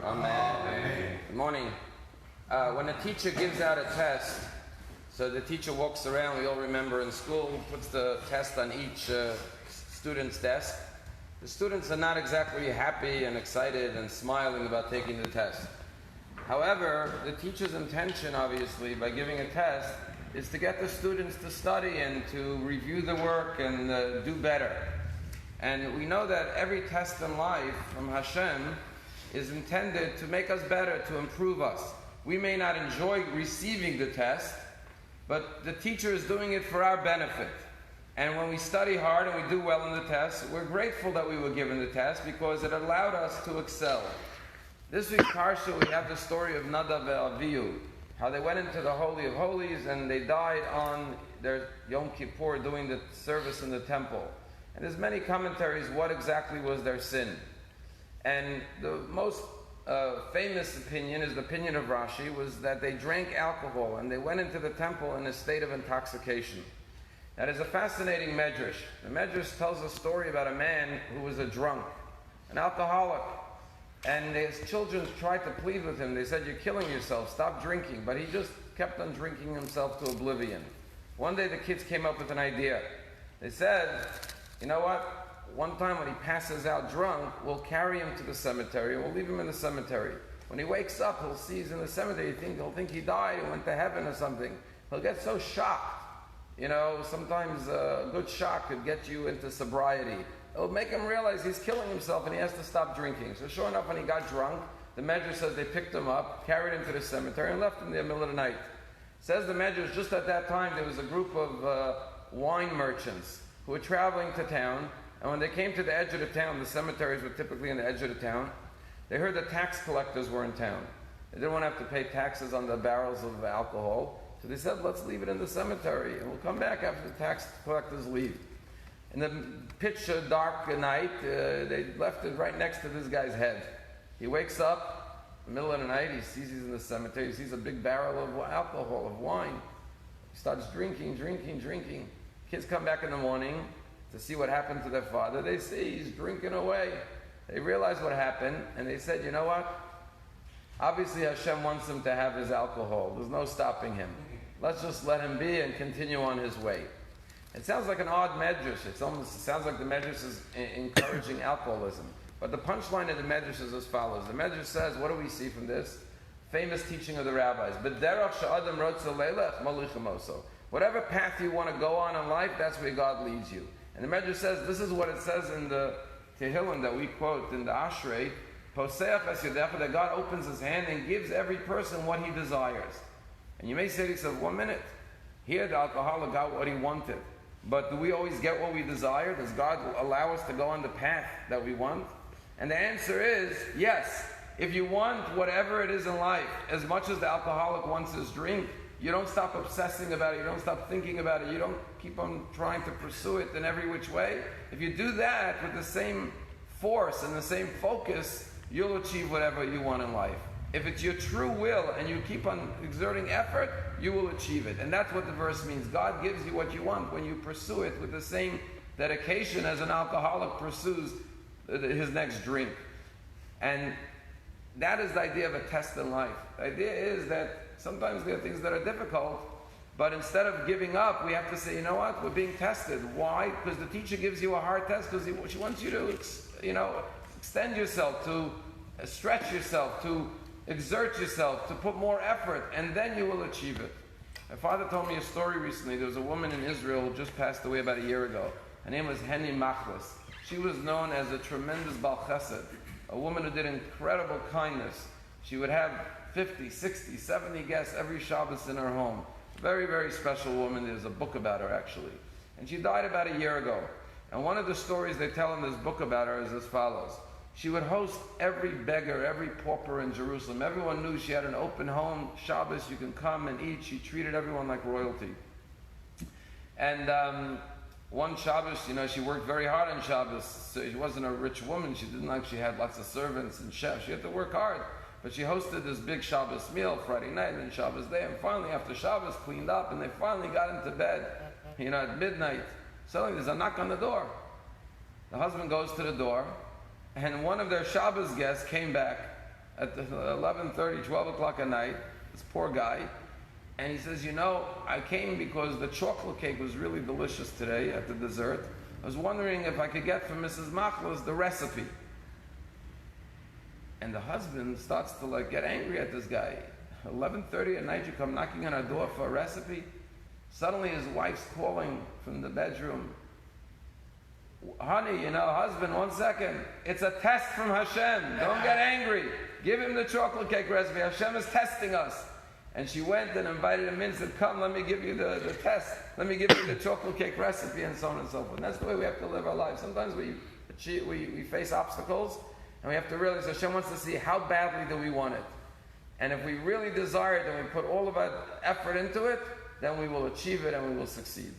Amen. Good morning. When a teacher gives out a test, so the teacher walks around, we all remember in school, puts the test on each student's desk. The students are not exactly happy and excited and smiling about taking the test. However, the teacher's intention, obviously, by giving a test, is to get the students to study and to review the work and do better. And we know that every test in life from Hashem is intended to make us better, to improve us. We may not enjoy receiving the test, but the teacher is doing it for our benefit. And when we study hard and we do well in the test, we're grateful that we were given the test because it allowed us to excel. This week's Parsha, we have the story of Nadav and Avihu, how they went into the Holy of Holies and they died on their Yom Kippur doing the service in the temple. And there's many commentaries what exactly was their sin. And the most famous opinion is the opinion of Rashi, was that they drank alcohol and they went into the temple in a state of intoxication. That is a fascinating medrash. The medrash tells a story about a man who was a drunk, an alcoholic. And his children tried to plead with him. They said, "You're killing yourself, stop drinking." But he just kept on drinking himself to oblivion. One day the kids came up with an idea. They said, "You know what? One time when he passes out drunk, we'll carry him to the cemetery and we'll leave him in the cemetery. When he wakes up, he'll see he's in the cemetery. He'll think he died and went to heaven or something. He'll get so shocked. You know, sometimes a good shock could get you into sobriety. It'll make him realize he's killing himself and he has to stop drinking." So sure enough, when he got drunk, the Medrash says they picked him up, carried him to the cemetery, and left him there in the middle of the night. Says the Medrash, just at that time, there was a group of wine merchants who were traveling to town. And when they came to the edge of the town, the cemeteries were typically in the edge of the town, they heard the tax collectors were in town. They didn't want to have to pay taxes on the barrels of alcohol. So they said, "Let's leave it in the cemetery, and we'll come back after the tax collectors leave." In the pitch dark night, they left it right next to this guy's head. He wakes up in the middle of the night, he sees he's in the cemetery, he sees a big barrel of alcohol, of wine. He starts drinking. Kids come back in the morning to see what happened to their father. They see he's drinking away. They realize what happened, and they said, "You know what? Obviously Hashem wants him to have his alcohol. There's no stopping him. Let's just let him be and continue on his way." It sounds like an odd medrash. It sounds like the medrash is encouraging alcoholism. But the punchline of the medrash is as follows. The medrash says, what do we see from this? Famous teaching of the rabbis. "B'derach she'adam rotza leilech malichem oso." Whatever path you want to go on in life, that's where God leads you. And the Medrash says, this is what it says in the Tehillim that we quote in the Ashrei, "Poseach es yadecha," that God opens his hand and gives every person what he desires. And you may say to yourself, 1 minute, here the alcoholic got what he wanted. But do we always get what we desire? Does God allow us to go on the path that we want? And the answer is, yes. If you want whatever it is in life, as much as the alcoholic wants his drink, you don't stop obsessing about it, you don't stop thinking about it, you don't keep on trying to pursue it in every which way. If you do that with the same force and the same focus, you'll achieve whatever you want in life. If it's your true will and you keep on exerting effort, you will achieve it. And that's what the verse means. God gives you what you want when you pursue it with the same dedication as an alcoholic pursues his next drink. And that is the idea of a test in life. The idea is that sometimes there are things that are difficult, but instead of giving up, we have to say, you know what, we're being tested. Why? Because the teacher gives you a hard test because she wants you to, extend yourself, to stretch yourself, to exert yourself, to put more effort, and then you will achieve it. My father told me a story recently. There was a woman in Israel who just passed away about a year ago. Her name was Henny Machlis. She was known as a tremendous Bal Chesed, a woman who did incredible kindness. She would have 50, 60, 70 guests every Shabbos in her home. Very, very special woman. There's a book about her, actually. And she died about a year ago. And one of the stories they tell in this book about her is as follows. She would host every beggar, every pauper in Jerusalem. Everyone knew she had an open home. Shabbos, you can come and eat. She treated everyone like royalty. And one Shabbos, she worked very hard on Shabbos. So she wasn't a rich woman. She didn't like she had lots of servants and chefs. She had to work hard. But she hosted this big Shabbos meal Friday night and Shabbos day. And finally, after Shabbos, cleaned up, and they finally got into bed, at midnight. Suddenly, there's a knock on the door. The husband goes to the door, and one of their Shabbos guests came back at 11:30, 12 o'clock at night, this poor guy, and he says, I came because the chocolate cake was really delicious today at the dessert. I was wondering if I could get from Mrs. Machlas the recipe. And the husband starts to get angry at this guy. 11:30 at night, you come knocking on our door for a recipe. Suddenly his wife's calling from the bedroom. Honey, husband, 1 second. It's a test from Hashem. Don't get angry. Give him the chocolate cake recipe. Hashem is testing us. And she went and invited him in and said, come, let me give you the test. Let me give you the chocolate cake recipe, and so on and so forth. And that's the way we have to live our lives. Sometimes we face obstacles, and we have to realize Hashem wants to see how badly do we want it. And if we really desire it and we put all of our effort into it, then we will achieve it and we will succeed.